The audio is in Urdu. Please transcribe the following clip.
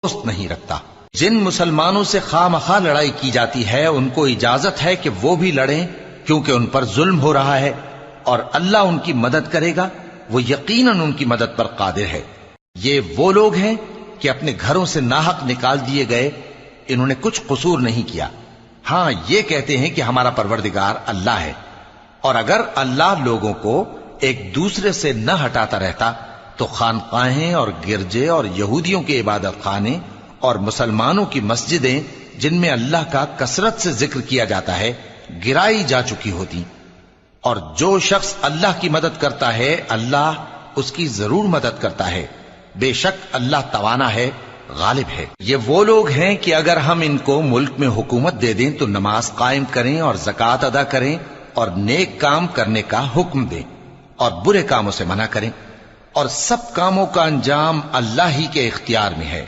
دوست نہیں رکھتا۔ جن مسلمانوں سے خواہ مخواہ لڑائی کی جاتی ہے ان کو اجازت ہے کہ وہ بھی لڑیں، کیونکہ ان پر ظلم ہو رہا ہے، اور اللہ ان کی مدد کرے گا، وہ یقیناً ان کی مدد پر قادر ہے۔ یہ وہ لوگ ہیں کہ اپنے گھروں سے ناحق نکال دیے گئے، انہوں نے کچھ قصور نہیں کیا، ہاں یہ کہتے ہیں کہ ہمارا پروردگار اللہ ہے۔ اور اگر اللہ لوگوں کو ایک دوسرے سے نہ ہٹاتا رہتا تو خانقاہیں اور گرجے اور یہودیوں کے عبادت خانے اور مسلمانوں کی مسجدیں جن میں اللہ کا کثرت سے ذکر کیا جاتا ہے گرائی جا چکی ہوتی۔ اور جو شخص اللہ کی مدد کرتا ہے اللہ اس کی ضرور مدد کرتا ہے، بے شک اللہ توانا ہے، غالب ہے۔ یہ وہ لوگ ہیں کہ اگر ہم ان کو ملک میں حکومت دے دیں تو نماز قائم کریں اور زکوٰۃ ادا کریں اور نیک کام کرنے کا حکم دیں اور برے کاموں سے منع کریں، اور سب کاموں کا انجام اللہ ہی کے اختیار میں ہے۔